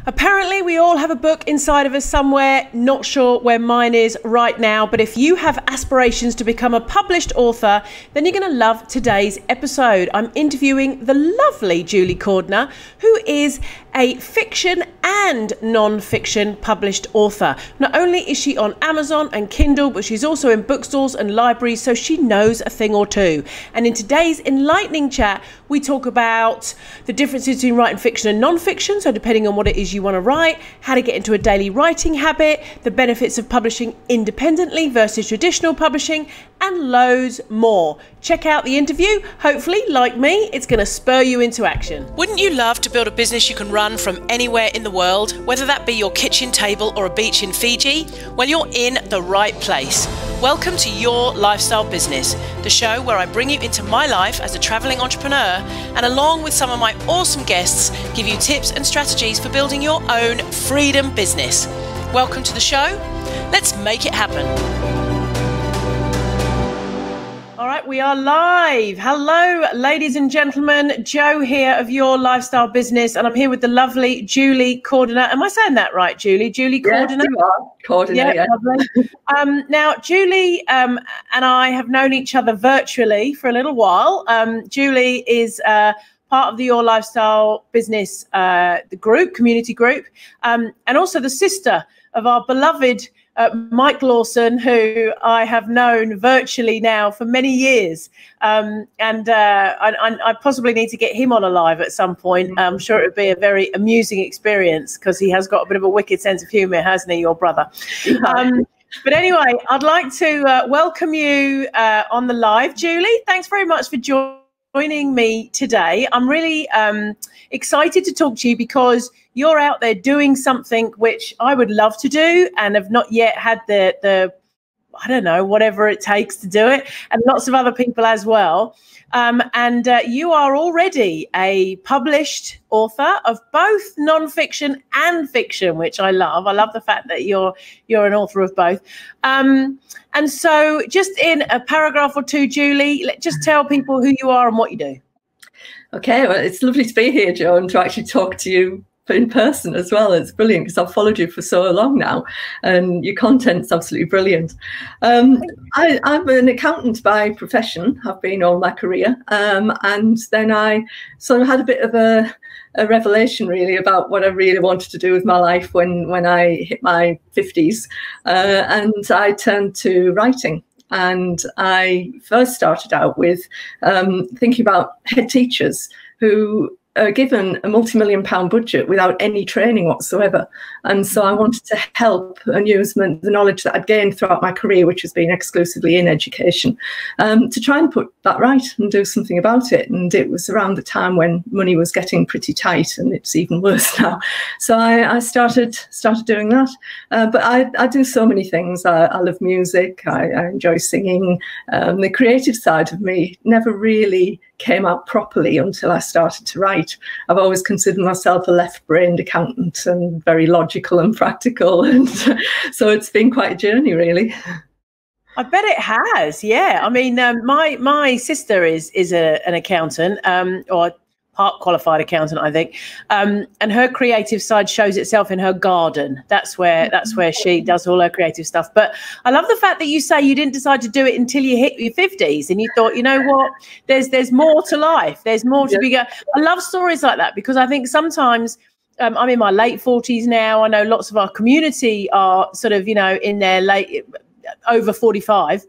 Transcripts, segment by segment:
Apparently, we all have a book inside of us somewhere, not sure where mine is right now, but if you have aspirations to become a published author, then you're going to love today's episode. I'm interviewing the lovely Julie Cordiner, who is a fiction and non-fiction published author. Not only is she on Amazon and Kindle, but she's also in bookstores and libraries, so she knows a thing or two. And in today's enlightening chat, we talk about the differences between writing fiction and non-fiction, so depending on what it is you want to write, how to get into a daily writing habit, the benefits of publishing independently versus traditional publishing, and loads more. Check out the interview. Hopefully, like me, it's going to spur you into action. Wouldn't you love to build a business you can run from anywhere in the world, whether that be your kitchen table or a beach in Fiji? Well, you're in the right place. Welcome to Your Lifestyle Business, the show where I bring you into my life as a traveling entrepreneur and along with some of my awesome guests, give you tips and strategies for building your own freedom business. Welcome to the show. Let's make it happen. All right, we are live. Hello, ladies and gentlemen. Joe here of Your Lifestyle Business, and I'm here with the lovely Julie Cordiner. Am I saying that right, Julie? Julie Cordiner? Yes, you are. Cordiner, yeah. Lovely. Now, Julie and I have known each other virtually for a little while. Julie is part of the Your Lifestyle Business the group, community group, and also the sister of our beloved Mike Lawson, who I have known virtually now for many years. I possibly need to get him on a live at some point. I'm sure it would be a very amusing experience because he has got a bit of a wicked sense of humour, hasn't he, your brother? But anyway, I'd like to welcome you on the live. Julie, thanks very much for joining me today. I'm really excited to talk to you because you're out there doing something which I would love to do and have not yet had the I don't know, whatever it takes to do it, and lots of other people as well. You are already a published author of both non-fiction and fiction, which I love. I love the fact that you're an author of both. And so just in a paragraph or two, Julie, just tell people who you are and what you do. Okay, well, it's lovely to be here, Joe, and to actually talk to you in person as well. It's brilliant because I've followed you for so long now and your content's absolutely brilliant. I'm an accountant by profession, have been all my career, and then I sort of had a bit of a revelation really about what I really wanted to do with my life when I hit my 50s, and I turned to writing. And I first started out with thinking about head teachers who are given a multi-million-pound budget without any training whatsoever. And so I wanted to help and use the knowledge that I'd gained throughout my career, which has been exclusively in education, to try and put that right and do something about it. And it was around the time when money was getting pretty tight, and it's even worse now. So I started doing that. But I do so many things. I love music. I enjoy singing. The creative side of me never really came out properly until I started to write. I've always considered myself a left-brained accountant and very logical and practical, and so it's been quite a journey, really. I bet it has. Yeah, I mean, my sister is an accountant, or part qualified accountant, I think, and her creative side shows itself in her garden. That's where she does all her creative stuff. But I love the fact that you say you didn't decide to do it until you hit your 50s, and you thought, you know what, there's more to life. There's more to be. I love stories like that because I think sometimes. I'm in my late 40s now. I know lots of our community are sort of, in their late, over 45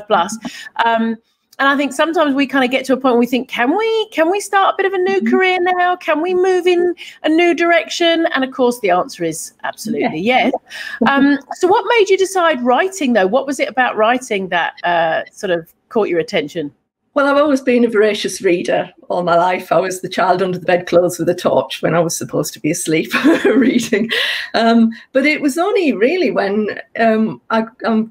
plus. And I think sometimes we kind of get to a point where we think, can we start a bit of a new career now? Can we move in a new direction? And of course, the answer is absolutely yes. So what made you decide writing, though? What was it about writing that sort of caught your attention? Well, I've always been a voracious reader all my life. I was the child under the bedclothes with a torch when I was supposed to be asleep reading. But it was only really when I'm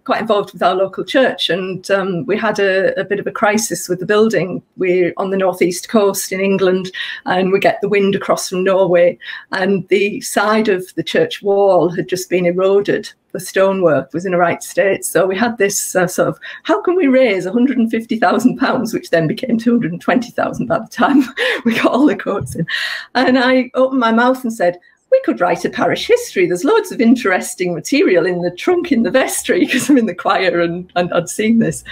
quite involved with our local church, and we had a bit of a crisis with the building. We're on the northeast coast in England, and we get the wind across from Norway, and the side of the church wall had just been eroded. The stonework was in a right state. So we had this sort of, how can we raise £150,000, which then became 220,000 by the time we got all the quotes in. And I opened my mouth and said, we could write a parish history. There's loads of interesting material in the trunk in the vestry, because I'm in the choir and I'd seen this.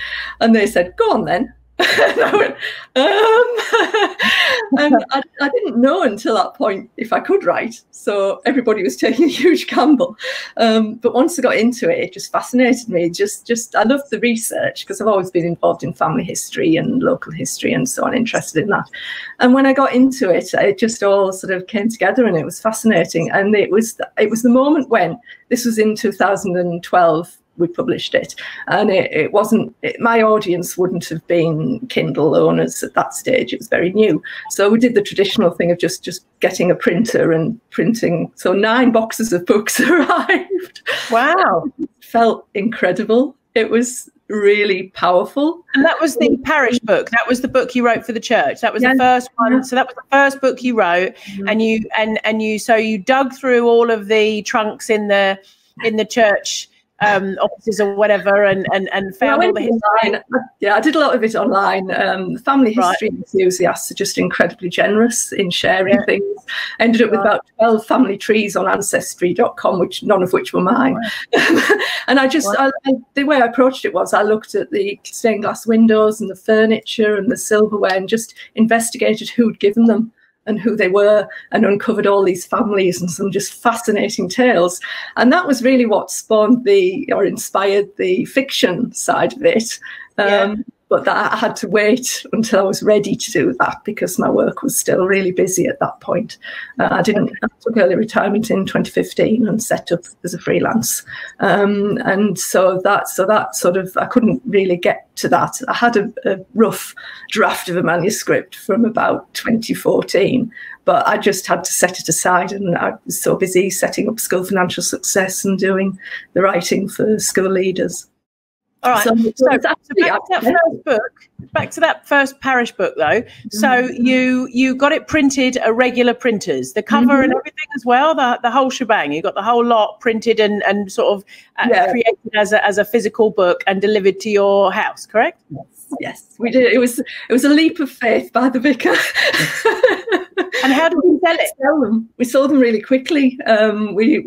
And they said, go on then. And I went, and I didn't know until that point if I could write. So everybody was taking a huge gamble. But once I got into it, it just fascinated me. I loved the research, because I've always been involved in family history and local history and so on, interested in that. And when I got into it, it just all sort of came together, and it was fascinating. And it was the moment when, this was in 2012, we published it, and it wasn't, my audience wouldn't have been Kindle owners at that stage. It was very new. So we did the traditional thing of just getting a printer and printing. So 9 boxes of books arrived. Wow. It felt incredible. It was really powerful. And that was the parish book. That was the book you wrote for the church. That was the first one. So that was the first book you wrote. And you dug through all of the trunks in the church offices or whatever, and found all the history. Yeah, I did a lot of it online. The family history enthusiasts are just incredibly generous in sharing things. I ended up with about 12 family trees on ancestry.com, none of which were mine. And the way I approached it was, I looked at the stained glass windows and the furniture and the silverware, and just investigated who'd given them and who they were, and uncovered all these families and some just fascinating tales. And that was really what inspired the fiction side of it. But that I had to wait until I was ready to do that, because my work was still really busy at that point. I took early retirement in 2015 and set up as a freelance. And so that sort of, I couldn't really get to that. I had a rough draft of a manuscript from about 2014, but I just had to set it aside, and I was so busy setting up School Financial Success and doing the writing for school leaders. All right. So back to that first parish book, though. So you got it printed at regular printers, the cover and everything as well, the whole shebang. You got the whole lot printed and sort of created as a physical book and delivered to your house, correct? Yes, we did. It was a leap of faith by the vicar. And how did we sell it? We sold them really quickly. We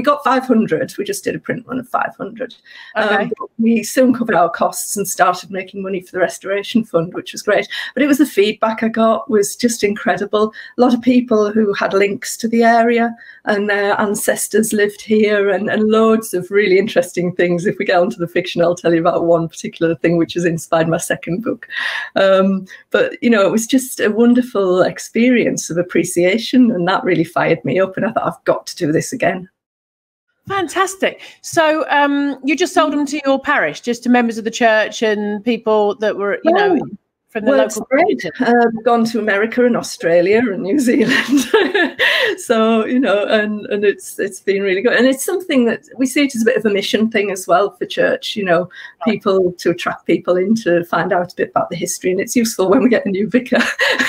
got 500. We just did a print run of 500. But we soon covered our costs and started making money for the Restoration Fund, which was great. But it was the feedback I got was just incredible. A lot of people who had links to the area and their ancestors lived here, and loads of really interesting things. If we get onto the fiction, I'll tell you about one particular thing which has inspired my second book. But it was just a wonderful experience of appreciation, and that really fired me up, and I thought, I've got to do this again. Fantastic. So you just sold them to your parish, just to members of the church and people that were from the local community? I've gone to America and Australia and New Zealand. So and it's been really good, and it's something that we see it as a bit of a mission thing as well for church, people, to attract people in to find out a bit about the history, and it's useful when we get a new vicar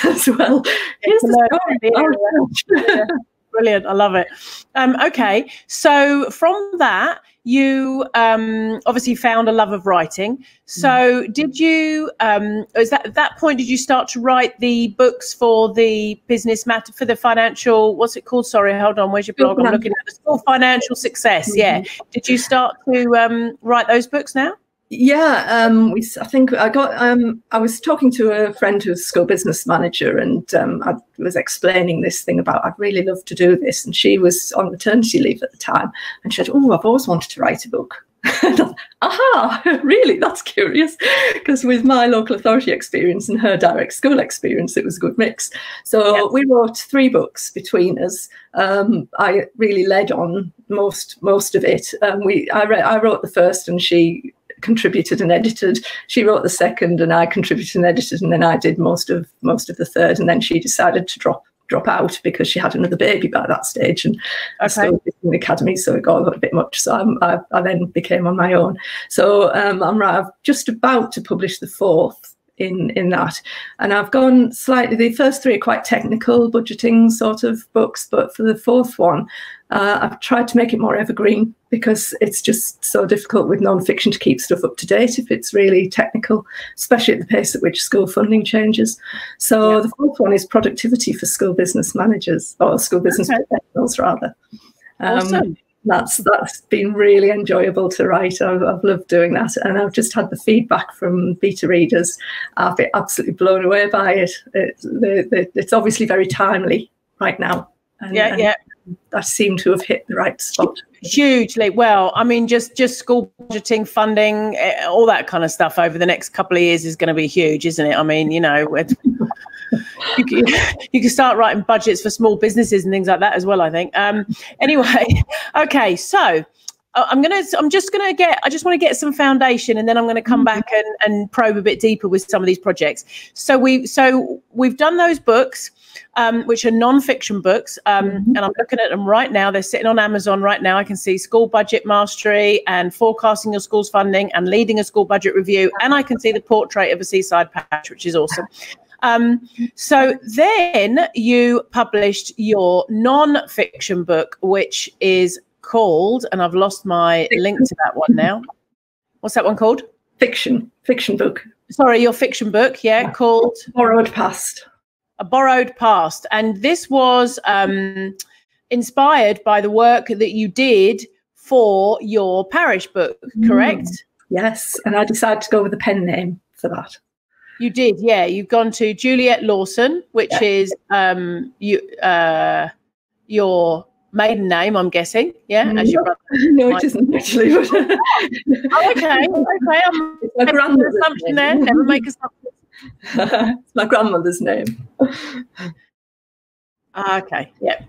as well. Here's the story. Brilliant. I love it. Okay. So from that, you obviously found a love of writing. So did you, at that point, did you start to write the books for the business matter, for the financial, what's it called? Sorry, hold on. Where's your blog? I'm looking at the School Financial Success. Yeah. Did you start to write those books now? Yeah, I think I got. I was talking to a friend who's a school business manager, and I was explaining this thing about I'd really love to do this, and she was on maternity leave at the time, and she said, "Oh, I've always wanted to write a book." Aha, really? That's curious, because with my local authority experience and her direct school experience, it was a good mix. So we wrote 3 books between us. I really led on most of it. I wrote the first, and she contributed and edited. She wrote the second, and I contributed and edited, and then I did most of the third, and then she decided to drop out because she had another baby by that stage, and I still was in the academy, so it got a bit much. So I then became on my own. So I'm just about to publish the 4th in that. And I've gone slightly, the first three are quite technical budgeting sort of books, but for the fourth one, I've tried to make it more evergreen, because it's just so difficult with non-fiction to keep stuff up to date if it's really technical, especially at the pace at which school funding changes. So the fourth one is Productivity for School Business Managers, or School Business Professionals rather. Awesome. That's been really enjoyable to write. I've loved doing that, and I've just had the feedback from beta readers. I've been absolutely blown away by it. It's obviously very timely right now. And I seem to have hit the right spot. Hugely. Well, I mean, just school budgeting, funding, all that kind of stuff over the next couple of years is going to be huge, isn't it? I mean, you know, you can start writing budgets for small businesses and things like that as well, I think. Anyway, okay, so I just want to get some foundation, and then I'm going to come back and probe a bit deeper with some of these projects. So we've done those books, which are non-fiction books, and I'm looking at them right now. They're sitting on Amazon right now. I can see School Budget Mastery and Forecasting Your School's Funding and Leading a School Budget Review, and I can see the Portrait of a Seaside Patch, which is awesome. So then you published your non-fiction book, which is called, and I've lost my link to that one now. What's that one called? Fiction book. Sorry, your fiction book, called Borrowed Past. A Borrowed Past. And this was inspired by the work that you did for your parish book, correct? Yes, and I decided to go with a pen name for that. You did, yeah. You've gone to Juliet Lawson, which is your maiden name, I'm guessing. Yeah, as your brother. No, it isn't actually. Okay. I'm my grandmother's assumption name. There. Never make assumptions. It's my grandmother's name. Okay, yeah.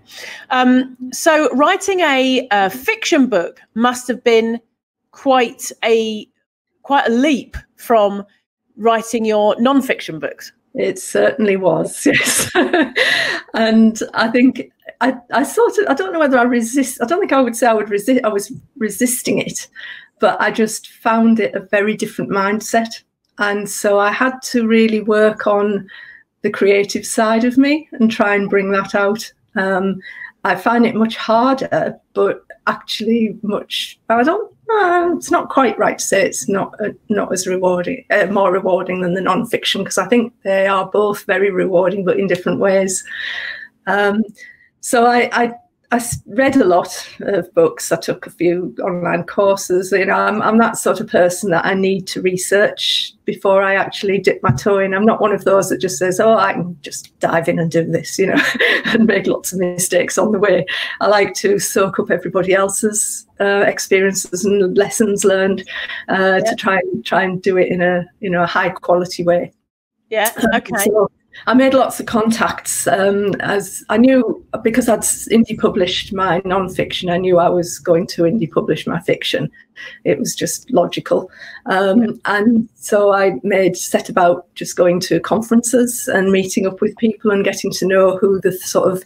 So writing a fiction book must have been quite a leap from writing your non-fiction books. It certainly was, yes. And I think I don't know whether I don't think I would say I was resisting it, but I just found it a very different mindset. And so I had to really work on the creative side of me and try and bring that out. I find it much harder, but actually it's not quite right to say it's not as rewarding, more rewarding than the non-fiction, because I think they are both very rewarding, but in different ways. So I read a lot of books. I took a few online courses. You know, I'm that sort of person that I need to research before I actually dip my toe in. I'm not one of those that just says, "Oh, I can just dive in and do this," you know, and make lots of mistakes on the way. I like to soak up everybody else's experiences and lessons learned to try and do it in a high quality way. Yeah. Okay. So I made lots of contacts, as I knew, because I'd indie published my non-fiction, I knew I was going to indie publish my fiction. It was just logical. And so I set about just going to conferences and meeting up with people and getting to know who the sort of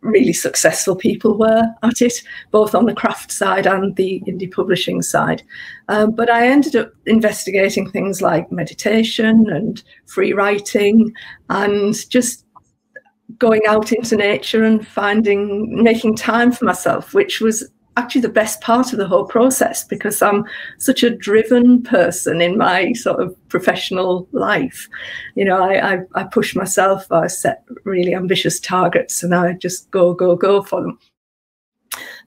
really successful people were at it, both on the craft side and the indie publishing side. But I ended up investigating things like meditation and free writing, and just going out into nature and making time for myself, which was actually the best part of the whole process, because I'm such a driven person in my sort of professional life. You know, I push myself, I set really ambitious targets, and I just go for them.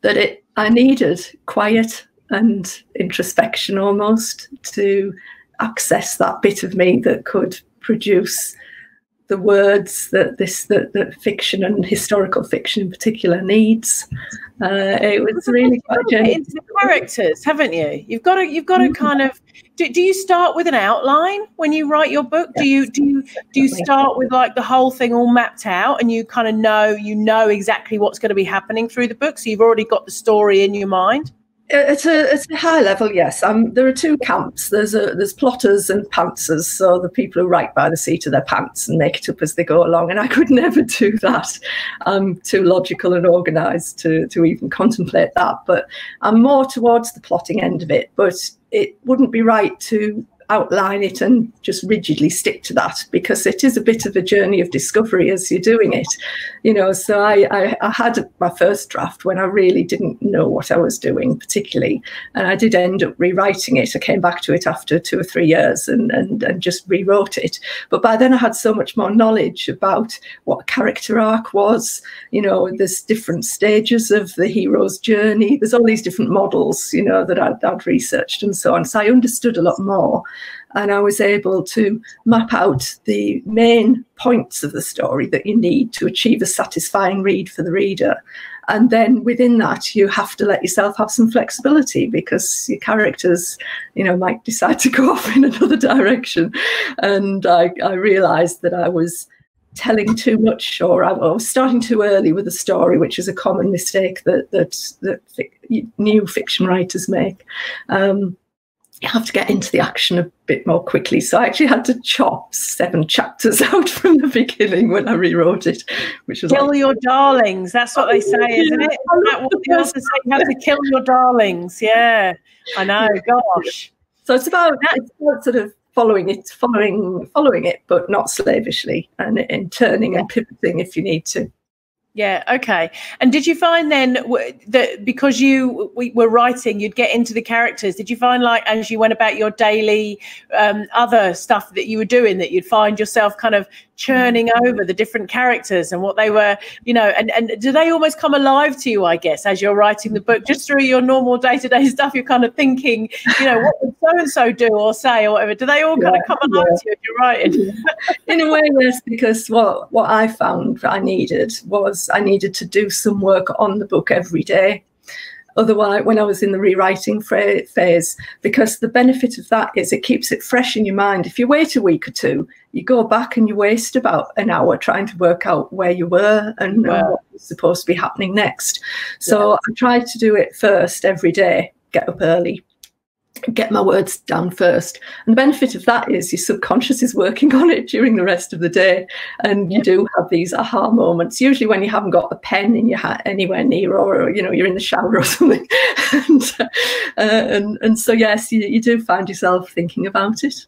That I needed quiet and introspection almost to access that bit of me that could produce the words that fiction and historical fiction in particular needs. It was really quite into the characters, haven't you? You've got to kind of. Do you start with an outline when you write your book? Yes. Do you start with like the whole thing all mapped out, and you kind of know exactly what's going to be happening through the book, so you've already got the story in your mind? It's a high level, yes. There are two camps. There's plotters and pantsers, so the people who write by the seat of their pants and make it up as they go along. And I could never do that. I'm too logical and organised to even contemplate that. But I'm more towards the plotting end of it. But it wouldn't be right to outline it and just rigidly stick to that, because it is a bit of a journey of discovery as you're doing it, you know. So I had my first draft when I really didn't know what I was doing particularly, and I did end up rewriting it. I came back to it after 2 or 3 years and just rewrote it. But by then I had so much more knowledge about what a character arc was. You know, there's different stages of the hero's journey. There's all these different models, you know, that I'd researched and so on. So I understood a lot more, and I was able to map out the main points of the story that you need to achieve a satisfying read for the reader. And then within that, you have to let yourself have some flexibility, because your characters, you know, might decide to go off in another direction. And I realized that I was telling too much, or I was starting too early with a story, which is a common mistake that new fiction writers make. You have to get into the action a bit more quickly. So I actually had to chop 7 chapters out from the beginning when I rewrote it, which was kill your darlings. That's what they say, isn't it? Isn't that what they also say? You have to kill your darlings. Yeah, I know. Gosh. So it's about sort of following it, but not slavishly, and turning and pivoting if you need to. Yeah, okay. And did you find then that because you were writing, you'd get into the characters, did you find, like, as you went about your daily other stuff that you were doing, that you'd find yourself kind of churning over the different characters and what they were, you know, and do they almost come alive to you, I guess, as you're writing the book? Just through your normal day-to-day stuff, you're kind of thinking, you know, what would so-and-so do or say or whatever? Do they all kind of come alive to you as you're writing? In a way, yes, because what I found I needed to do some work on the book every day. Otherwise, when I was in the rewriting phase, because the benefit of that is it keeps it fresh in your mind. If you wait a week or two, you go back and you waste about an hour trying to work out where you were and what was supposed to be happening next. So I tried to do it first every day, get up early, get my words down first. And the benefit of that is your subconscious is working on it during the rest of the day, and you do have these aha moments, usually when you haven't got a pen in your hat anywhere near, or you know, you're in the shower or something. and so yes, you do find yourself thinking about it.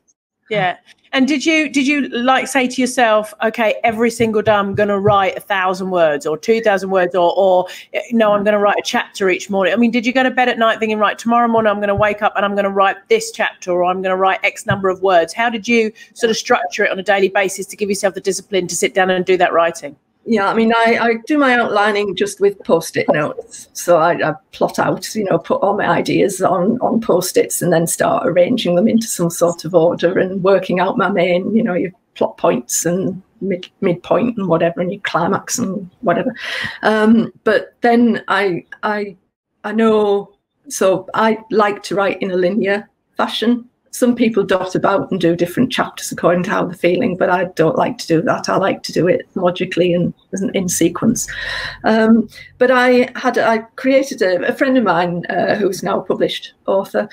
Yeah. And did you like say to yourself, okay, every single day I'm going to write 1,000 words or 2,000 words, or no, I'm going to write a chapter each morning? I mean, did you go to bed at night thinking, right, tomorrow morning I'm going to wake up and I'm going to write this chapter, or I'm going to write X number of words? How did you sort of structure it on a daily basis to give yourself the discipline to sit down and do that writing? Yeah, I mean, I do my outlining just with Post-it notes. So I plot out, you know, put all my ideas on Post-its and then start arranging them into some sort of order and working out my main, you know, your plot points and midpoint and whatever, and your climax and whatever. But then I know, so I like to write in a linear fashion. Some people dot about and do different chapters according to how they're feeling, but I don't like to do that. I like to do it logically and in sequence. But I created a friend of mine who's now a published author.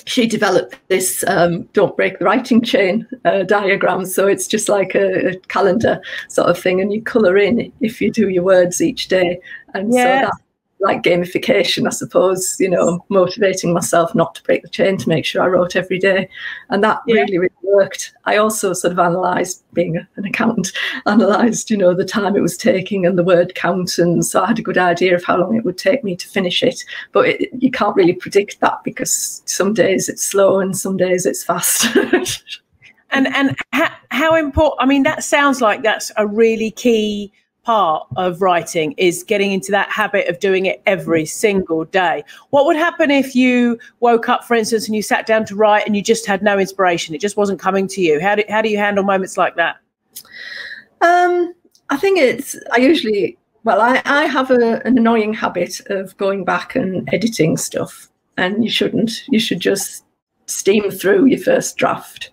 She developed this don't break the writing chain diagram. So it's just like a calendar sort of thing, and you colour in if you do your words each day. And so that's like gamification, I suppose, you know, motivating myself not to break the chain, to make sure I wrote every day. And that really, really worked. I also sort of analysed, being an accountant, analysed, you know, the time it was taking and the word count. And so I had a good idea of how long it would take me to finish it. But you can't really predict that, because some days it's slow and some days it's fast. And how important, I mean, that sounds like that's a really key part of writing, is getting into that habit of doing it every single day. What would happen if you woke up, for instance, and you sat down to write and you just had no inspiration? It just wasn't coming to you. How do you handle moments like that? I think I have an annoying habit of going back and editing stuff, and you shouldn't. You should just steam through your first draft.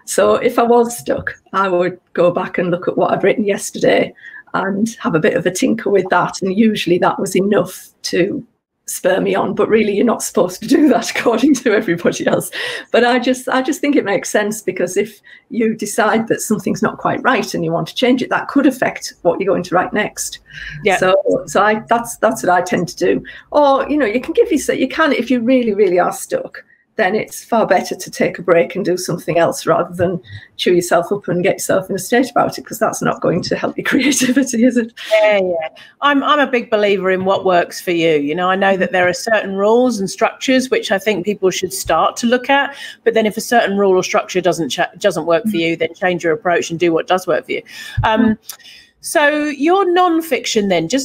So if I was stuck, I would go back and look at what I've written yesterday and have a bit of a tinker with that. And usually that was enough to spur me on. But really, you're not supposed to do that according to everybody else. But I just think it makes sense, because if you decide that something's not quite right and you want to change it, that could affect what you're going to write next. Yeah. So that's what I tend to do. Or, you know, you can if you really, really are stuck, then it's far better to take a break and do something else rather than chew yourself up and get yourself in a state about it, because that's not going to help your creativity, is it? Yeah. I'm a big believer in what works for you. You know, I know that there are certain rules and structures which I think people should start to look at, but then if a certain rule or structure doesn't work for you, then change your approach and do what does work for you. So your non-fiction then, did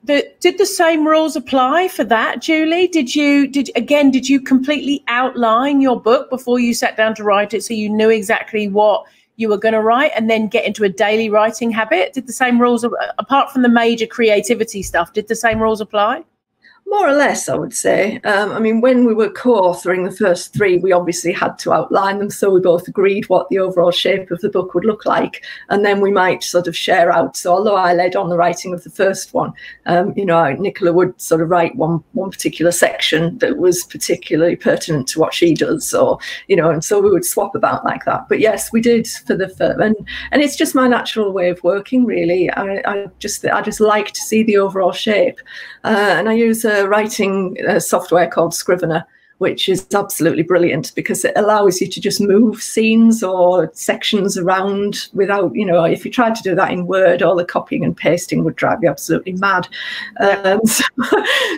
the same rules apply for that, Julie? Did you completely outline your book before you sat down to write it, so you knew exactly what you were going to write, and then get into a daily writing habit? Did the same rules, apart from the major creativity stuff, did the same rules apply? More or less, I would say. I mean, when we were co-authoring the first 3, we obviously had to outline them, so we both agreed what the overall shape of the book would look like, and then we might sort of share out. So although I led on the writing of the first one, Nicola would sort of write one particular section that was particularly pertinent to what she does, or, and so we would swap about like that. But yes, we did for the first, and it's just my natural way of working, really. I just like to see the overall shape, and I use a writing software called Scrivener, which is absolutely brilliant because it allows you to just move scenes or sections around without, if you tried to do that in Word, all the copying and pasting would drive you absolutely mad.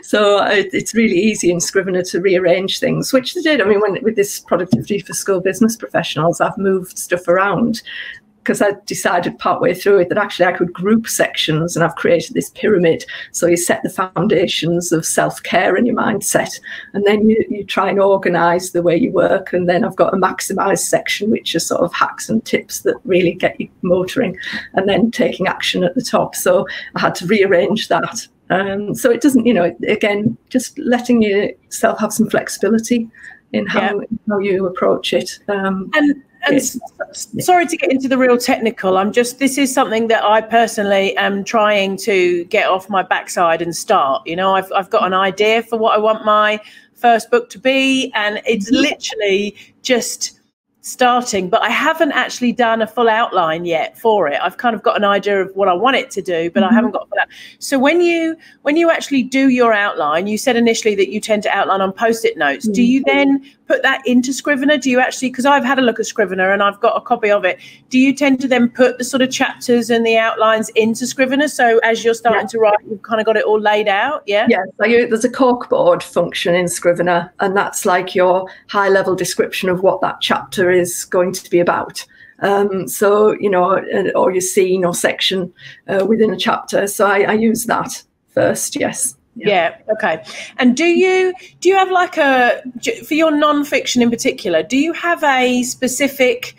So it's really easy in Scrivener to rearrange things, which they did. I mean, with this Productivity for School Business Professionals, I've moved stuff around, because I decided partway through it that actually I could group sections, and I've created this pyramid. So you set the foundations of self-care in your mindset, and then you try and organise the way you work. And then I've got a maximise section, which are sort of hacks and tips that really get you motoring, and then taking action at the top. So I had to rearrange that. So it doesn't, again, just letting yourself have some flexibility in how you approach it. And sorry to get into the real technical. This is something that I personally am trying to get off my backside and start. I've got an idea for what I want my first book to be, and it's literally just starting, but I haven't actually done a full outline yet for it. I've kind of got an idea of what I want it to do, but I haven't got that. So when you actually do your outline, you said initially that you tend to outline on post-it notes. Do you then put that into Scrivener? Do you actually, because I've had a look at Scrivener and I've got a copy of it, do you tend to then put the sort of chapters and the outlines into Scrivener, so as you're starting to write, you've kind of got it all laid out? Yes, there's a corkboard function in Scrivener, and that's like your high-level description of what that chapter is going to be about. Or your scene or section within a chapter. So I use that first, yes. Yeah. Okay. And do you have like for your non-fiction in particular, do you have a specific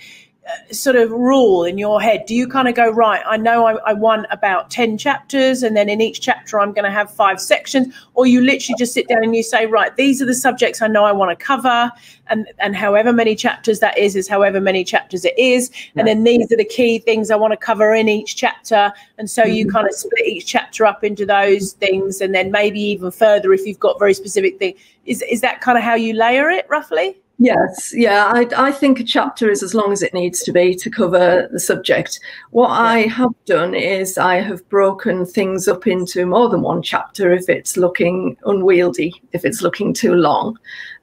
sort of rule in your head? Do you kind of go, right, I know I want about 10 chapters, and then in each chapter I'm going to have 5 sections, or you literally just sit down and you say, right, these are the subjects I know I want to cover, and however many chapters that is however many chapters it is, and then these are the key things I want to cover in each chapter, and so you kind of split each chapter up into those things, and then maybe even further if you've got very specific things. Is that kind of how you layer it roughly? Yes, I think a chapter is as long as it needs to be to cover the subject. What I have done is I have broken things up into more than one chapter if it's looking unwieldy, if it's looking too long.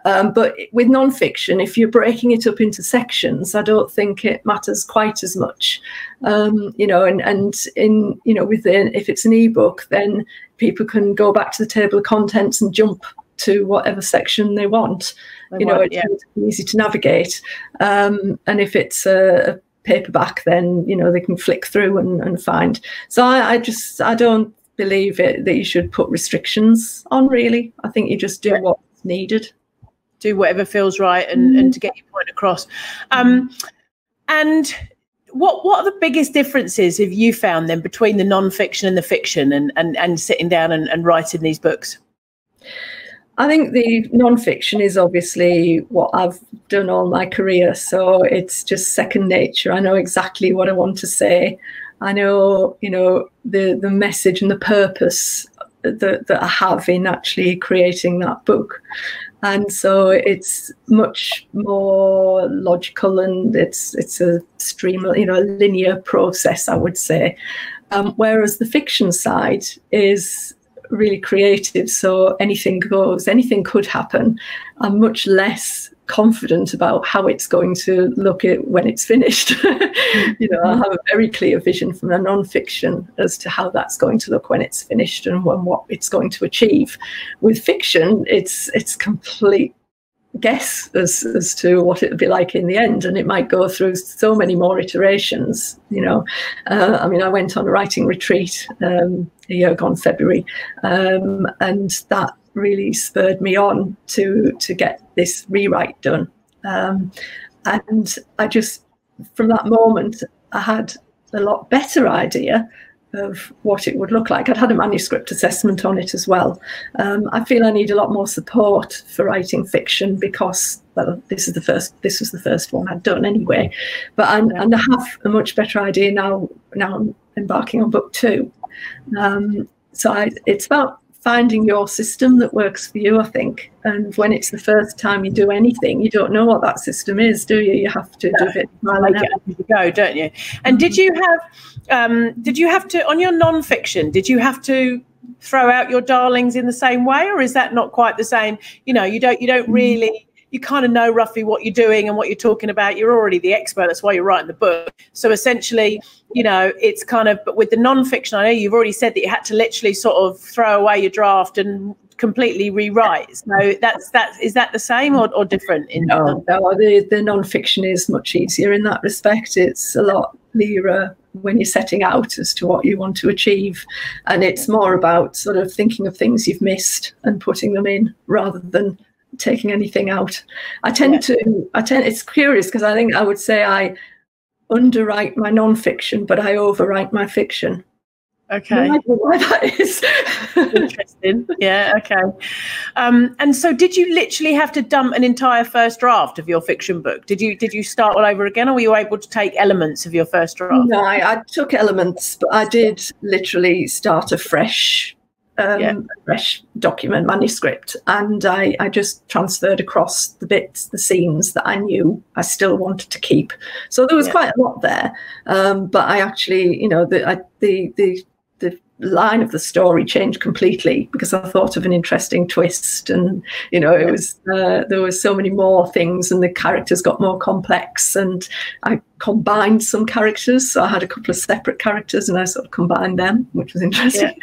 But with non-fiction, if you're breaking it up into sections, I don't think it matters quite as much. If it's an ebook, then people can go back to the table of contents and jump to whatever section they want. It's easy to navigate. And if it's a paperback, then they can flick through and find. So I don't believe that you should put restrictions on, really. I think you just do what's needed. Do whatever feels right and to get your point across. And what are the biggest differences have you found then between the non-fiction and the fiction and sitting down and writing these books? I think the non-fiction is obviously what I've done all my career, so it's just second nature. I know exactly what I want to say. I know, the message and the purpose that I have in actually creating that book. And so it's much more logical, and it's a stream, a linear process, I would say. Whereas the fiction side is really creative, so anything goes, anything could happen. I'm much less confident about how it's going to look at when it's finished. I have a very clear vision from a non-fiction as to how that's going to look when it's finished and what it's going to achieve. With fiction, it's complete guess as to what it'll be like in the end, and it might go through so many more iterations. I went on a writing retreat a year ago in February, and that really spurred me on to get this rewrite done, and I just, from that moment, I had a lot better idea of what it would look like. I'd had a manuscript assessment on it as well. I feel I need a lot more support for writing fiction because, well, this was the first one I'd done anyway. But I have a much better idea now. Now I'm embarking on book 2. It's about finding your system that works for you, I think. And when it's the first time you do anything, you don't know what that system is, do you? You have to do it like it as you go, don't you? And did you have to, on your non-fiction, did you have to throw out your darlings in the same way, or is that not quite the same? You don't really, you kind of know roughly what you're doing and what you're talking about. You're already the expert. That's why you're writing the book. So essentially, it's kind of, but with the non-fiction, I know you've already said that you had to literally sort of throw away your draft and completely rewrite. So is that the same or different? No, the non-fiction is much easier in that respect. It's a lot clearer when you're setting out as to what you want to achieve, and it's more about sort of thinking of things you've missed and putting them in rather than taking anything out. It's curious because I think I would say I underwrite my non-fiction, but I overwrite my fiction. Okay. I don't know why that is. Interesting. Yeah, okay. And so did you literally have to dump an entire first draft of your fiction book? Did you start all over again, or were you able to take elements of your first draft? No, I took elements, but I did literally start a fresh document, manuscript, and I just transferred across the bits, the scenes that I knew I still wanted to keep. So there was quite a lot there, but I actually, the line of the story changed completely because I thought of an interesting twist, and it was there were so many more things, and the characters got more complex, and I combined some characters. So I had a couple of separate characters, and I sort of combined them, which was interesting.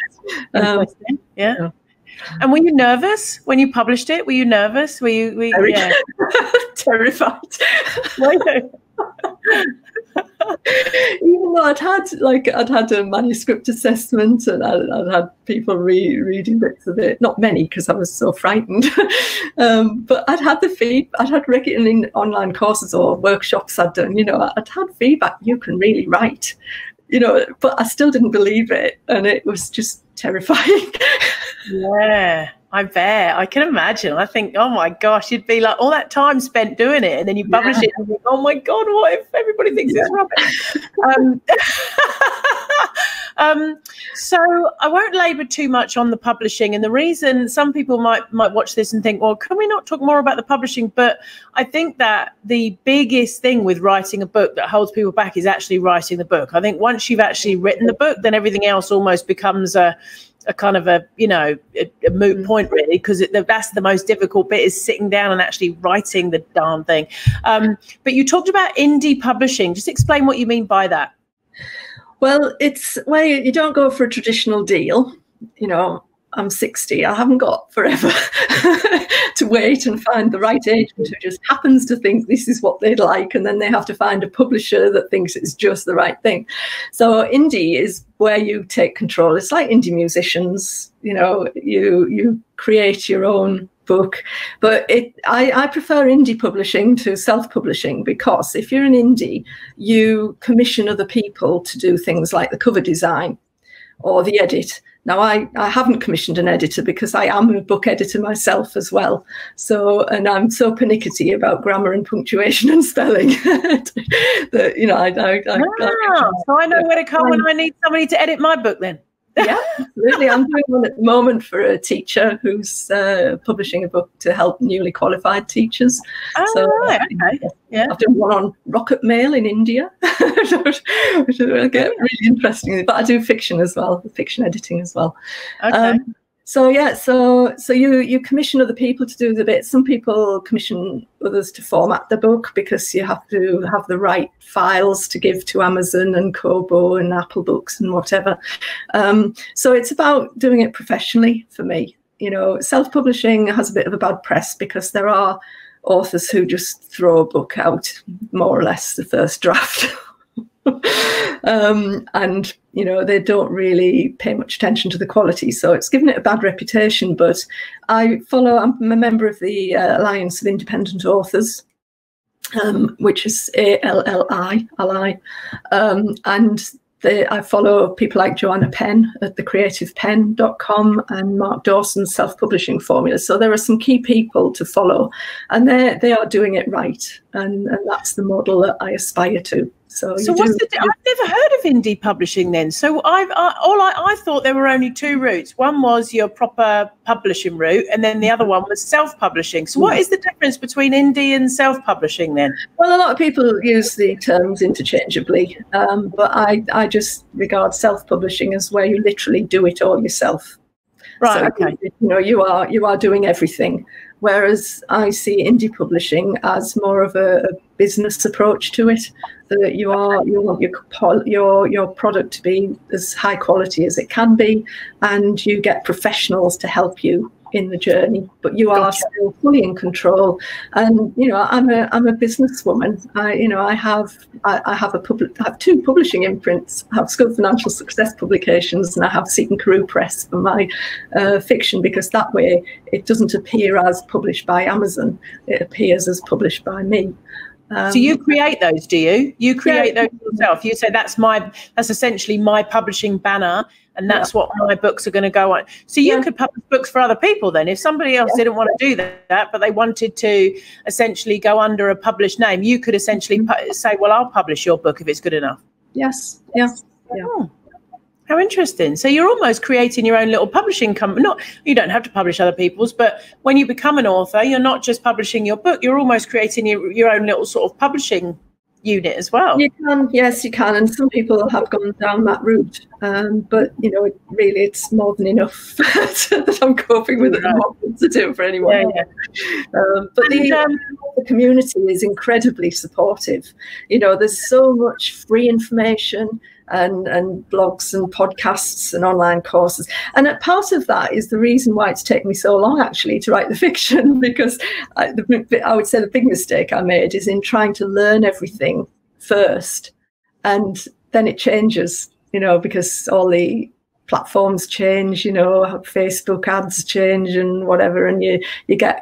Yeah. And were you nervous when you published it? Were you nervous? Were you Very terrified? Even though I'd had a manuscript assessment, and I'd had people reading bits of it, not many because I was so frightened, but I'd had the feedback. I'd had regular online courses or workshops I'd done. I'd had feedback. You can really write, but I still didn't believe it, and it was just terrifying. Yeah, I bet. I can imagine. I think, oh my gosh, you'd be like all that time spent doing it, and then you publish it and you think, oh my God, what if everybody thinks it's rubbish? So I won't labour too much on the publishing, and the reason some people might watch this and think, well, can we not talk more about the publishing? But I think that the biggest thing with writing a book that holds people back is actually writing the book. I think once you've actually written the book, then everything else almost becomes a kind of a moot point, really, because that's the most difficult bit, is sitting down and actually writing the darn thing. But you talked about indie publishing. Just explain what you mean by that. Well, it's where you don't go for a traditional deal. I'm 60. I haven't got forever to wait and find the right agent who just happens to think this is what they'd like, and then they have to find a publisher that thinks it's just the right thing. So indie is where you take control. It's like indie musicians. You create your own book, but I prefer indie publishing to self-publishing, because if you're an indie, you commission other people to do things like the cover design or the edit. Now, I haven't commissioned an editor because I am a book editor myself as well. So, and I'm so pernickety about grammar and punctuation and spelling that, so I know where to come when I need somebody to edit my book then. Yeah, absolutely. I'm doing one at the moment for a teacher who's publishing a book to help newly qualified teachers. Oh, so, right, okay. Yeah. I've done one on rocket mail in India, which will get really interesting. But I do fiction as well, fiction editing as well. Okay. So yeah, so you commission other people to do the bits. Some people commission others to format the book because you have to have the right files to give to Amazon and Kobo and Apple Books and whatever. So it's about doing it professionally for me. You know, self-publishing has a bit of a bad press because there are authors who just throw a book out more or less the first draft. And you know, they don't really pay much attention to the quality, so it's given it a bad reputation. But I'm a member of the Alliance of Independent Authors, which is ALLI, and I follow people like Joanna Penn at thecreativepen.com and Mark Dawson's self-publishing formula. So there are some key people to follow, and they are doing it right, and that's the model that I aspire to. So I've never heard of indie publishing then. So I thought there were only two routes. One was your proper publishing route, and then the other one was self-publishing. So what is the difference between indie and self-publishing then? Well, a lot of people use the terms interchangeably, but I just regard self-publishing as where you literally do it all yourself. Right. So, okay. You know, you are doing everything. Whereas I see indie publishing as more of a business approach to it. That you want your product to be as high quality as it can be, and you get professionals to help you in the journey, but you are still fully in control. And you know, I'm a businesswoman. I have two publishing imprints. I have School Financial Success Publications, and I have Seton Carew Press for my fiction, because that way it doesn't appear as published by Amazon, it appears as published by me. So you create those, do you? You create those yourself. You say that's essentially my publishing banner, and that's what my books are going to go on. So you could publish books for other people then. If somebody else didn't want to do that, but they wanted to essentially go under a published name, you could essentially say, well, I'll publish your book if it's good enough. Yes. Yeah. Oh, how interesting. So you're almost creating your own little publishing company. You don't have to publish other people's, but when you become an author, you're not just publishing your book, you're almost creating your own little sort of publishing unit as well. You can, yes, you can. And some people have gone down that route. But, you know, really, it's more than enough that I'm coping with it. I'm not to do it for anyone. But the community is incredibly supportive. You know, there's so much free information and blogs and podcasts and online courses. And part of that is the reason why it's taken me so long, actually, to write the fiction, because I would say the big mistake I made is in trying to learn everything first, and then it changes, you know, because all the platforms change, you know, Facebook ads change and whatever, and you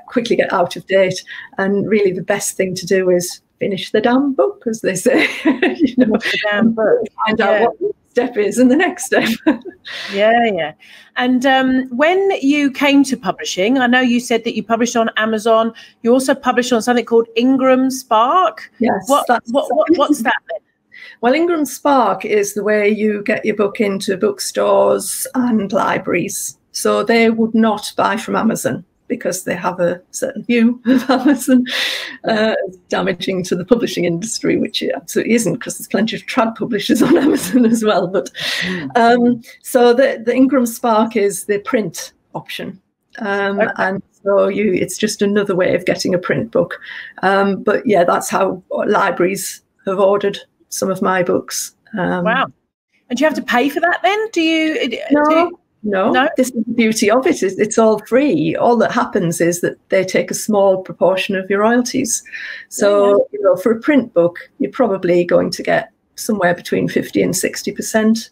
quickly get out of date. And really the best thing to do is finish the damn book, as they say. You know, the damn book. Find out what the step is and the next step. Yeah. And when you came to publishing, I know you said that you published on Amazon. You also published on something called Ingram Spark. Yes. What's that then? Well, Ingram Spark is the way you get your book into bookstores and libraries. So they would not buy from Amazon, because they have a certain view of Amazon as damaging to the publishing industry, which it absolutely isn't, because there's plenty of trad publishers on Amazon as well. But so the Ingram Spark is the print option. And so it's just another way of getting a print book. But yeah, that's how libraries have ordered some of my books. Wow. And do you have to pay for that then? No, this is the beauty of it. It's all free. All that happens is that they take a small proportion of your royalties. So, you know, for a print book, you're probably going to get somewhere between 50 and 60%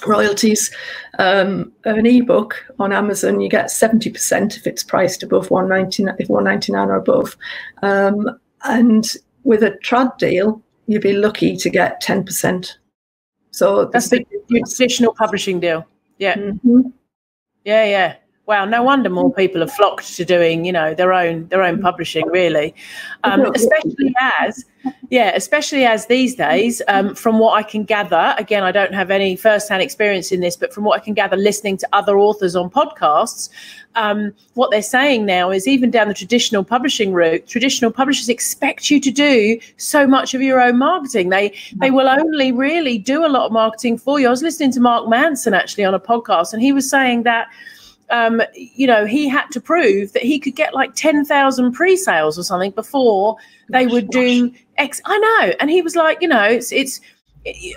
royalties. An ebook on Amazon, you get 70% if it's priced above $1.99 or above. And with a trad deal, you'd be lucky to get 10%. So that's the traditional publishing deal. Yeah. Mm-hmm. Yeah. Wow, no wonder more people have flocked to doing, you know, their own publishing, really. Especially as these days, from what I can gather, again, I don't have any first-hand experience in this, but from what I can gather, listening to other authors on podcasts, what they're saying now is even down the traditional publishing route, traditional publishers expect you to do so much of your own marketing. They will only really do a lot of marketing for you. I was listening to Mark Manson actually on a podcast, and he was saying that you know, he had to prove that he could get like 10,000 pre-sales or something before they would do X. I know. And he was like, you know,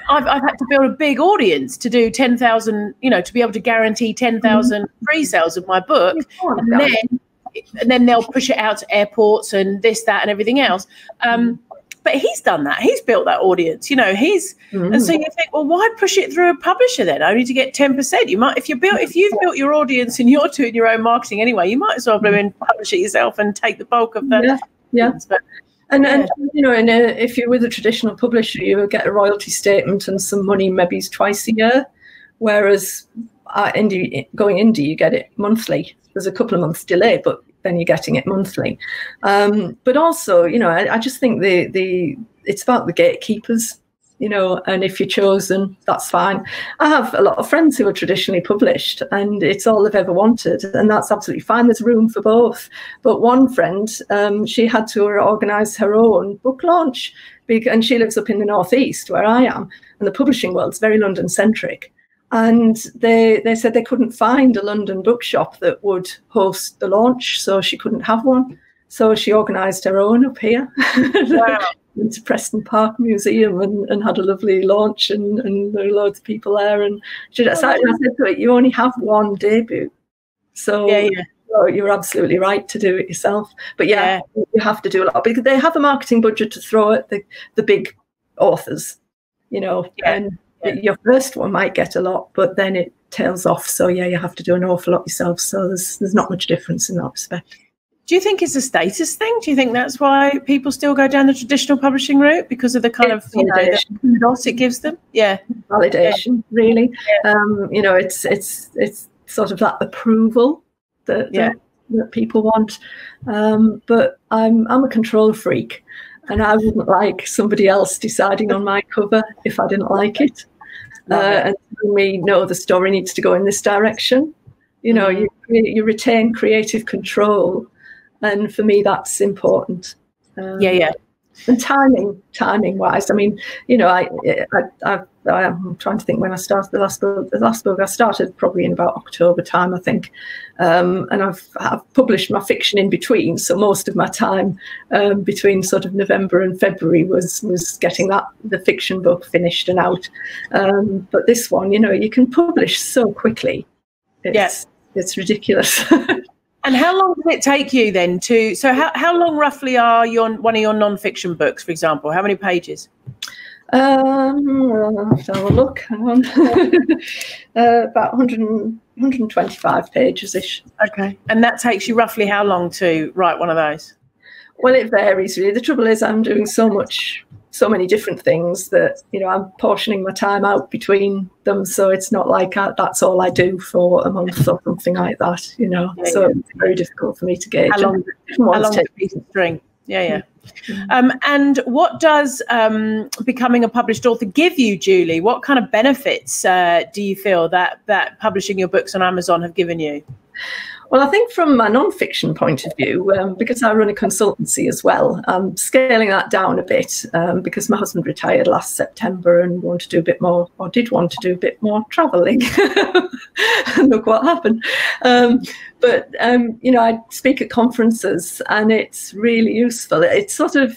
I've had to build a big audience to do 10,000, you know, to be able to guarantee 10,000 pre-sales of my book. And then they'll push it out to airports and this, that, and everything else. But he's done that. He's built that audience, you know, and so you think, well, why push it through a publisher then only to get 10%? You might, if you've built your audience and you're doing your own marketing anyway, you might as well publish it yourself and take the bulk of the But, and you know, and if you're with a traditional publisher, you get a royalty statement and some money maybe twice a year, whereas going indie, you get it monthly. There's a couple of months delay, but then you're getting it monthly. But also, you know, I just think it's about the gatekeepers, you know, and if you're chosen, that's fine. I have a lot of friends who are traditionally published and it's all they've ever wanted, and that's absolutely fine. There's room for both. But one friend, she had to organise her own book launch, and she lives up in the northeast where I am, and the publishing world's very London-centric. And they said they couldn't find a London bookshop that would host the launch, so she couldn't have one. So she organised her own up here. Wow. Went to Preston Park Museum and had a lovely launch, and there were loads of people there. And I said to her, you only have one debut. So you're absolutely right to do it yourself. But you have to do a lot, because they have a marketing budget to throw at the big authors, you know, and your first one might get a lot, but then it tails off. So you have to do an awful lot yourself. So there's not much difference in that respect. Do you think it's a status thing? Do you think that's why people still go down the traditional publishing route, because of the kind of, you know, the kudos it gives them? Yeah, validation, really. Yeah. You know, it's sort of that approval that people want. But I'm a control freak, and I wouldn't like somebody else deciding on my cover if I didn't like it. And we know the story needs to go in this direction. You know, you retain creative control, and for me that's important. And timing wise, I mean, you know, I'm trying to think when I started the last book. I started probably in about October time, I think, and I've published my fiction in between. So most of my time between sort of November and February was getting the fiction book finished and out. But this one, you know, you can publish so quickly. It's ridiculous. And how long did it take you then how long roughly are one of your non-fiction books, for example? How many pages? I'll have to have a look. Hang on. About 125 pages-ish. Okay. And that takes you roughly how long to write one of those? Well, it varies, really. The trouble is I'm doing so many different things that, you know, I'm portioning my time out between them. So it's not like that's all I do for a month or something like that, you know. So it's very difficult for me to gauge. How long a piece of string? And what does becoming a published author give you, Julie? What kind of benefits do you feel that publishing your books on Amazon have given you? Well, I think from a non-fiction point of view, because I run a consultancy as well, I'm scaling that down a bit because my husband retired last September and did want to do a bit more travelling. Look what happened. You know, I speak at conferences and it's really useful. It's sort of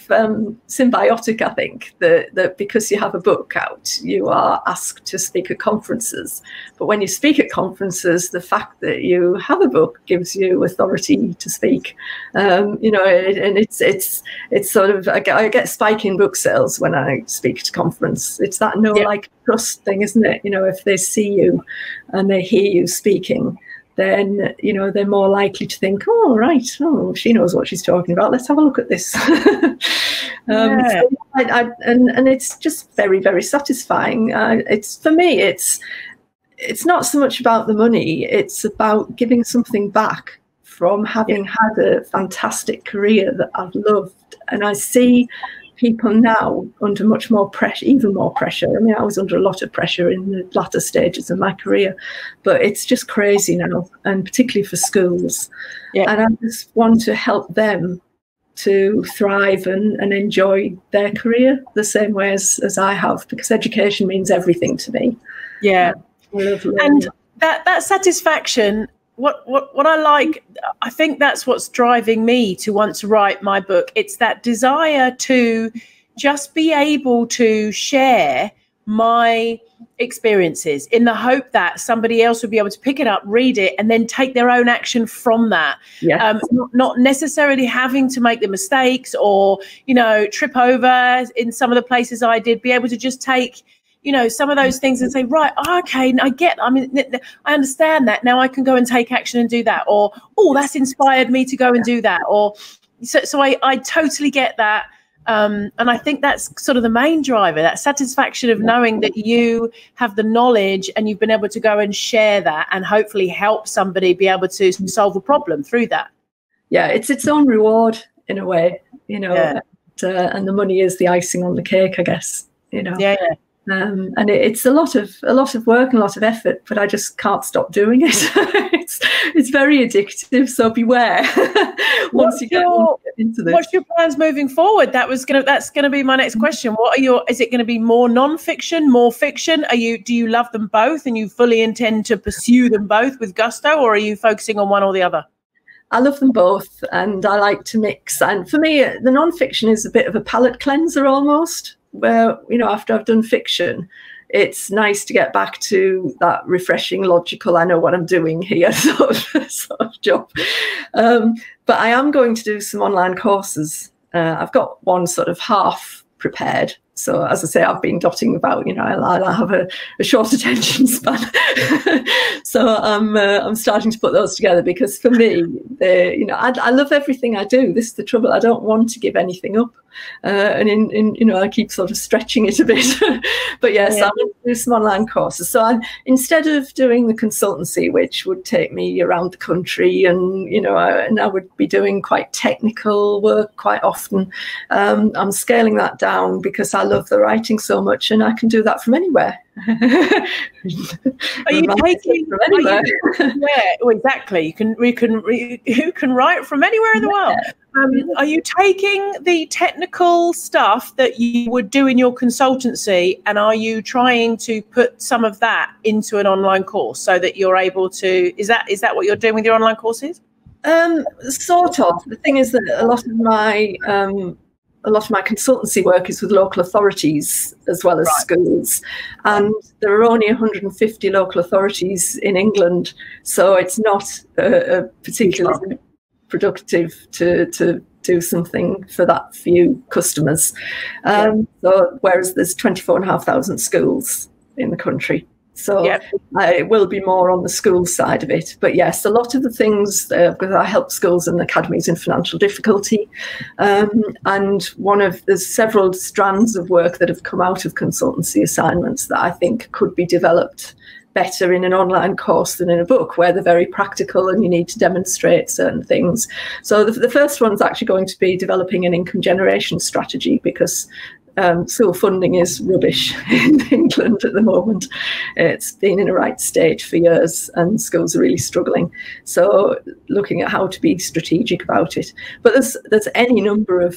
symbiotic, I think, that because you have a book out, you are asked to speak at conferences. But when you speak at conferences, the fact that you have a book gives you authority to speak. You know, and it's sort of, I get spiking book sales when I speak at a conference. It's that like trust thing, isn't it? You know, if they see you and they hear you speaking, then, you know, they're more likely to think, she knows what she's talking about. Let's have a look at this. And it's just very, very satisfying. For me, it's not so much about the money, it's about giving something back from having had a fantastic career that I've loved. And I see people now under much more pressure, even more pressure. I mean, I was under a lot of pressure in the latter stages of my career, but it's just crazy now, and particularly for schools. Yeah. And I just want to help them to thrive and enjoy their career the same way as I have, because education means everything to me. Yeah. And that satisfaction, what I like, I think that's what's driving me to want to write my book. It's that desire to just be able to share my experiences in the hope that somebody else would be able to pick it up, read it, and then take their own action from that. Yes. Not necessarily having to make the mistakes or, trip over in some of the places I did, be able to just take, some of those things and say, right, okay, I understand that. Now I can go and take action and do that. Or, oh, that's inspired me to go and do that. Or so I totally get that. And I think that's sort of the main driver, that satisfaction of knowing that you have the knowledge and you've been able to go and share that and hopefully help somebody be able to solve a problem through that. Yeah, it's its own reward in a way, and the money is the icing on the cake, I guess, Yeah. And it's a lot of work and a lot of effort, but I just can't stop doing it. It's very addictive, so beware. Once you get into this. What's your plans moving forward? That's gonna be my next question. Is it going to be more non-fiction, more fiction? Do you love them both and you fully intend to pursue them both with gusto, or are you focusing on one or the other? I love them both, and I like to mix. And for me, the non-fiction is a bit of a palate cleanser almost, where, after I've done fiction, it's nice to get back to that refreshing, logical, I know what I'm doing here sort of job. But I am going to do some online courses. I've got one sort of half prepared. So as I say, I've been dotting about, I have a short attention span. So I'm starting to put those together, because for me, I love everything I do. This is the trouble. I don't want to give anything up. And I keep sort of stretching it a bit. But yes, I'm going to do some online courses. So instead of doing the consultancy, which would take me around the country, and I would be doing quite technical work quite often, I'm scaling that down because I love the writing so much, and I can do that from anywhere. Are you taking from anywhere? Exactly. You can write from anywhere in the world. Are you taking the technical stuff that you would do in your consultancy, and are you trying to put some of that into an online course so that you're able to? Is that what you're doing with your online courses? Sort of. The thing is that a lot of my consultancy work is with local authorities as well as schools, and there are only 150 local authorities in England, so it's not particularly productive to do something for that few customers. So whereas there's 24,500 schools in the country. So it will be more on the school side of it. But yes, a lot of the things, because I help schools and academies in financial difficulty. And there's several strands of work that have come out of consultancy assignments that I think could be developed better in an online course than in a book, where they're very practical and you need to demonstrate certain things. So the first one's actually going to be developing an income generation strategy, because school funding is rubbish in England at the moment. It's been in a right state for years and schools are really struggling. So looking at how to be strategic about it. But there's any number of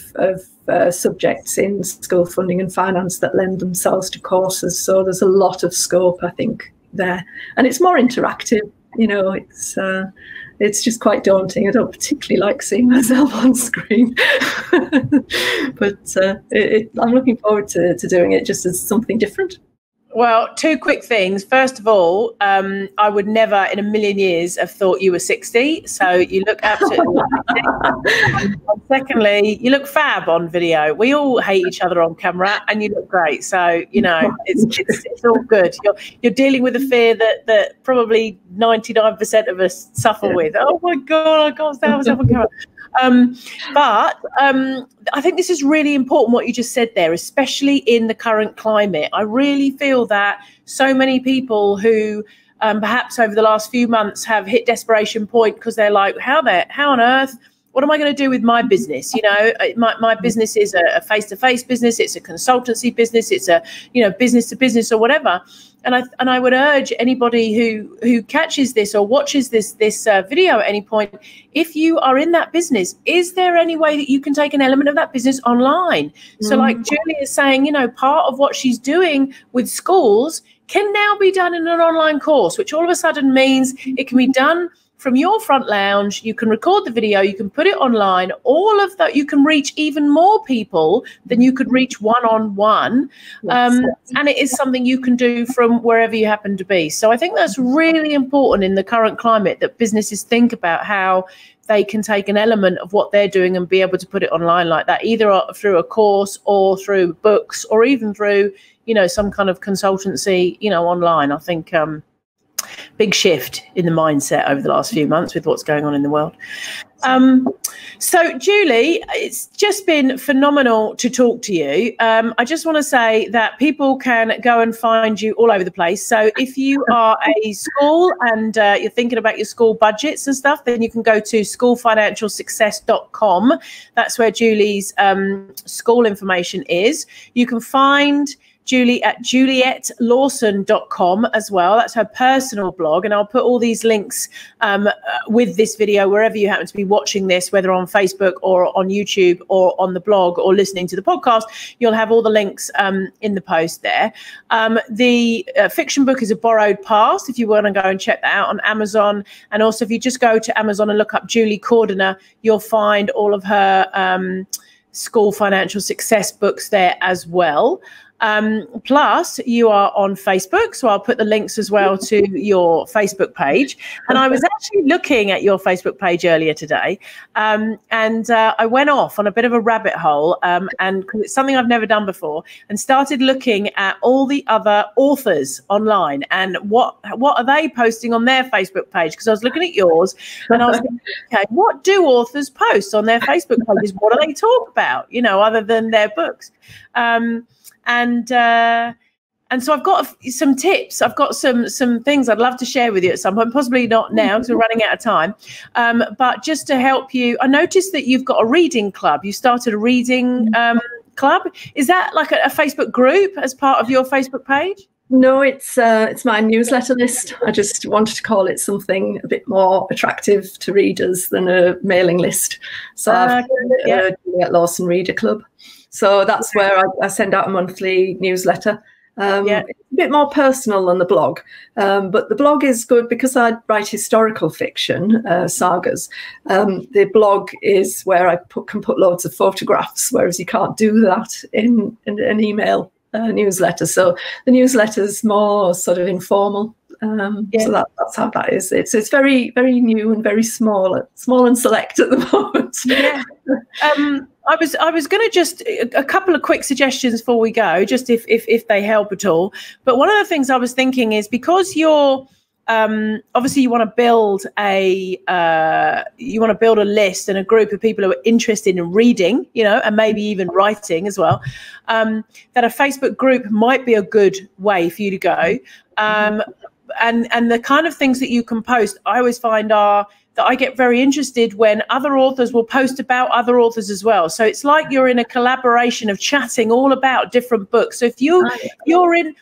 subjects in school funding and finance that lend themselves to courses. So there's a lot of scope, I think, there. And it's more interactive. It's just quite daunting. I don't particularly like seeing myself on screen, but I'm looking forward to doing it just as something different. Well, two quick things. First of all, I would never in a million years have thought you were 60. So you look absolutely and secondly, you look fab on video. We all hate each other on camera and you look great. So, it's all good. You're dealing with a fear that probably 99% of us suffer with. Oh my God, I can't stand myself on camera. But I think this is really important what you just said there, especially in the current climate. I really feel that so many people who perhaps over the last few months have hit desperation point because they're like, how on earth, what am I going to do with my business? You know, my business is a face-to-face business. It's a consultancy business. It's a, you know, business to business or whatever. And I would urge anybody who catches this or watches this video at any point, if you are in that business, is there any way that you can take an element of that business online? So like Julie is saying, you know, part of what she's doing with schools can now be done in an online course, which all of a sudden means it can be done from your front lounge. You can record the video, you can put it online, all of that. You can reach even more people than you could reach one-on-one. And it is something you can do from wherever you happen to be. So I think that's really important in the current climate, that businesses think about how they can take an element of what they're doing and be able to put it online like that, either through a course or through books or even through, you know, some kind of consultancy, you know, online. I think big shift in the mindset over the last few months with what's going on in the world. So Julie, it's just been phenomenal to talk to you. I just want to say that people can go and find you all over the place. So if you are a school and you're thinking about your school budgets and stuff, then you can go to schoolfinancialsuccess.com. That's where Julie's school information is. You can find Julie at julietlawson.com as well. That's her personal blog. And I'll put all these links with this video wherever you happen to be watching this, whether on Facebook or on YouTube or on the blog or listening to the podcast. You'll have all the links in the post there. The fiction book is A Borrowed Past, if you want to go and check that out on Amazon. And also, if you just go to Amazon and look up Julie Cordiner, you'll find all of her school financial success books there as well. Plus, you are on Facebook, so I'll put the links as well to your Facebook page. And I was actually looking at your Facebook page earlier today, and I went off on a bit of a rabbit hole, and cause it's something I've never done before, and started looking at all the other authors online and what are they posting on their Facebook page? Because I was looking at yours, and I was thinking, okay, what do authors post on their Facebook pages? What do they talk about, you know, other than their books? And so I've got some tips. I've got some things I'd love to share with you at some point, possibly not now because we're running out of time. But just to help you, I noticed that you've got a reading club. You started a reading club. Is that like a Facebook group as part of your Facebook page? No, it's my newsletter list. I just wanted to call it something a bit more attractive to readers than a mailing list. So I've got Juliet Lawson Reader Club. So that's where I send out a monthly newsletter. It's a bit more personal than the blog, but the blog is good because I write historical fiction, sagas. The blog is where I can put loads of photographs, whereas you can't do that in an email newsletter. So the newsletter's more sort of informal. So that's how that is. It's very, very new and very small and select at the moment. Yeah. I was going to just a couple of quick suggestions before we go, just if they help at all. But one of the things I was thinking is, because you're obviously you want to build a list and a group of people who are interested in reading, you know, and maybe even writing as well. That a Facebook group might be a good way for you to go. And the kind of things that you can post, I always find are that I get very interested when other authors will post about other authors as well. So it's like you're in a collaboration of chatting all about different books. So if you're in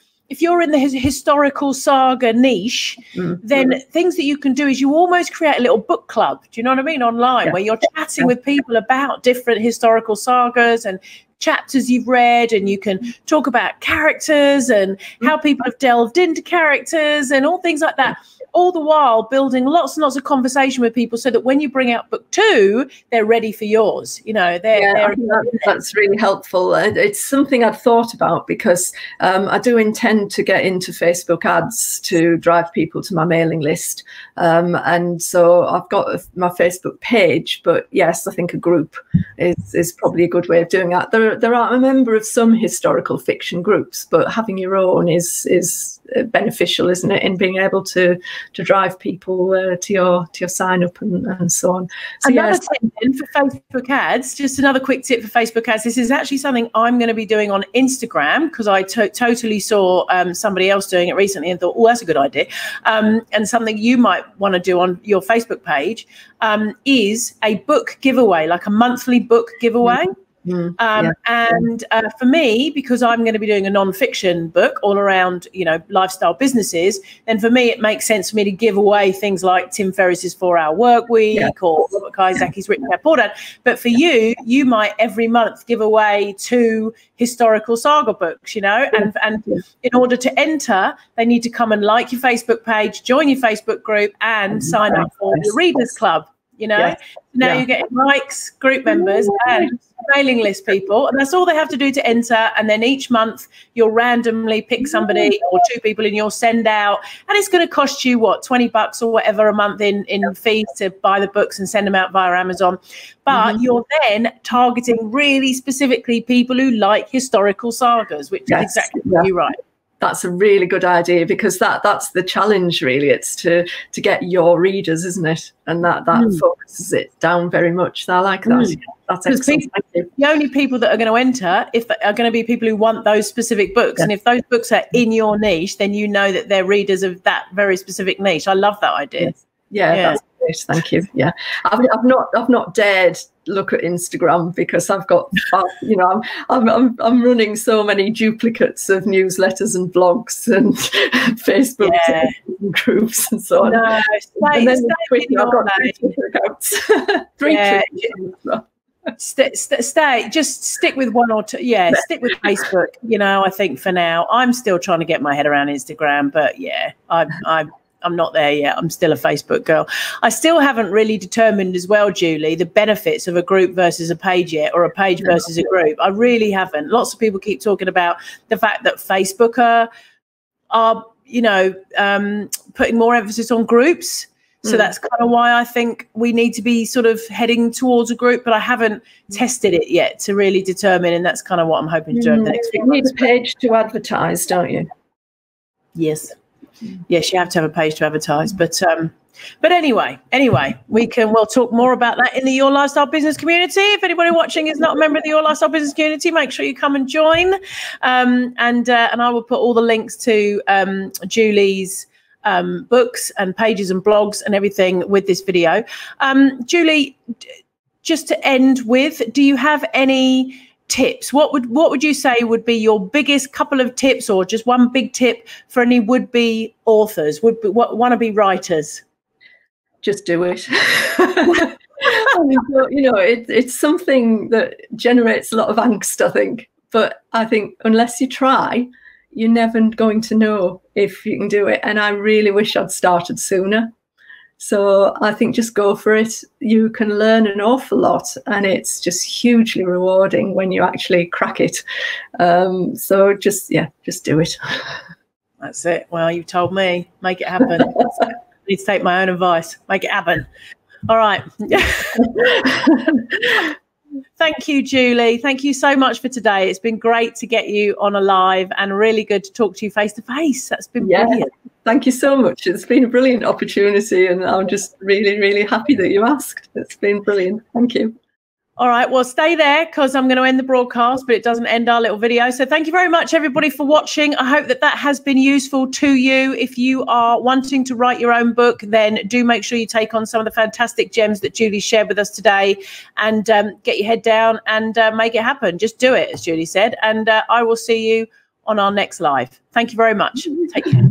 the historical saga niche, then things that you can do is you almost create a little book club. Do you know what I mean? Online, where you're chatting with people about different historical sagas and chapters you've read, and you can talk about characters and how people have delved into characters and all things like that. All the while building lots and lots of conversation with people, so that when you bring out book 2, they're ready for yours. You know, that's really helpful. It's something I've thought about, because I do intend to get into Facebook ads to drive people to my mailing list. And so I've got my Facebook page, but yes, I think a group is probably a good way of doing that. There are a member of some historical fiction groups, but having your own is beneficial, isn't it, in being able to drive people to your sign up and so on. So another tip then for Facebook ads, just another quick tip for Facebook ads. This is actually something I'm going to be doing on Instagram, because I totally saw somebody else doing it recently and thought, oh, that's a good idea. And something you might want to do on your Facebook page is a book giveaway, like a monthly book giveaway. And for me, because I'm going to be doing a non-fiction book all around, lifestyle businesses, then for me, it makes sense for me to give away things like Tim Ferriss's 4-Hour Work Week or Robert Kiyosaki's Rich Dad Poor Dad. But for you might every month give away 2 historical saga books, and in order to enter, they need to come and like your Facebook page, join your Facebook group, and sign up for your Readers Club. Now you're getting likes, group members, and mailing list people, and that's all they have to do to enter. And then each month you'll randomly pick somebody or 2 people in your send out, and it's going to cost you $20 or whatever a month in fees to buy the books and send them out via Amazon. But you're then targeting really specifically people who like historical sagas, which is exactly what you write. That's a really good idea, because that's the challenge, really. It's to get your readers, isn't it? And that focuses it down very much. So I like that. That's excellent. The only people that are going to enter are going to be people who want those specific books. And if those books are in your niche, then you know that they're readers of that very specific niche. I love that idea. That's great. Thank you. Yeah, I've not dared look at Instagram, because I've got, I'm running so many duplicates of newsletters and blogs and Facebook groups and so on. No, and then Twitter, I've got 3 accounts. 3 just stick with 1 or 2. Stick with Facebook. I think for now, I'm still trying to get my head around Instagram, but I'm not there yet. I'm still a Facebook girl. I still haven't really determined as well, Julie, the benefits of a group versus a page yet, or a page versus a group. I really haven't. Lots of people keep talking about the fact that Facebook are putting more emphasis on groups. So that's kind of why I think we need to be sort of heading towards a group, but I haven't tested it yet to really determine. And that's kind of what I'm hoping to do over the next few months. You need a page to advertise, don't you? Yes. Yes, you have to have a page to advertise. But anyway, we'll talk more about that in the Your Lifestyle Business community. If anybody watching is not a member of the Your Lifestyle Business community, make sure you come and join. And I will put all the links to Julie's books and pages and blogs and everything with this video. Julie, just to end with, do you have any tips? What would you say would be your biggest couple of tips, or just one big tip for any would-be authors, wanna-be writers? Just do it. It's something that generates a lot of angst, I think. But I think unless you try, you're never going to know if you can do it. And I really wish I'd started sooner. So I think just go for it. You can learn an awful lot, and it's just hugely rewarding when you actually crack it. So just do it. That's it. Well, you told me, make it happen. I need to take my own advice. Make it happen. All right. Thank you, Julie. Thank you so much for today. It's been great to get you on a live, and really good to talk to you face to face. That's been brilliant. Thank you so much. It's been a brilliant opportunity, and I'm just really, really happy that you asked. It's been brilliant. Thank you. All right, well, stay there, because I'm going to end the broadcast, but it doesn't end our little video. So thank you very much, everybody, for watching. I hope that has been useful to you. If you are wanting to write your own book, then do make sure you take on some of the fantastic gems that Julie shared with us today, and get your head down and make it happen. Just do it, as Julie said. And I will see you on our next live. Thank you very much. Take care.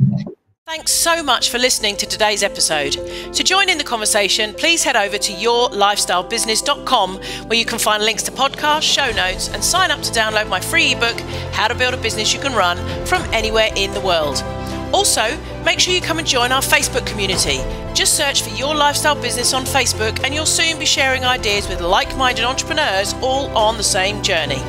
Thanks so much for listening to today's episode. To join in the conversation, please head over to yourlifestylebusiness.com, where you can find links to podcasts, show notes, and sign up to download my free ebook, How to Build a Business You Can Run from Anywhere in the World. Also, make sure you come and join our Facebook community. Just search for Your Lifestyle Business on Facebook, and you'll soon be sharing ideas with like-minded entrepreneurs all on the same journey.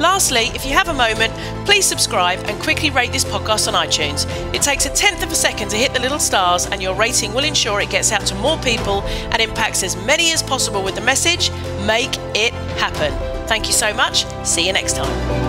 Lastly, if you have a moment, please subscribe and quickly rate this podcast on iTunes. It takes 1/10 of a second to hit the little stars, and your rating will ensure it gets out to more people and impacts as many as possible with the message, make it happen. Thank you so much. See you next time.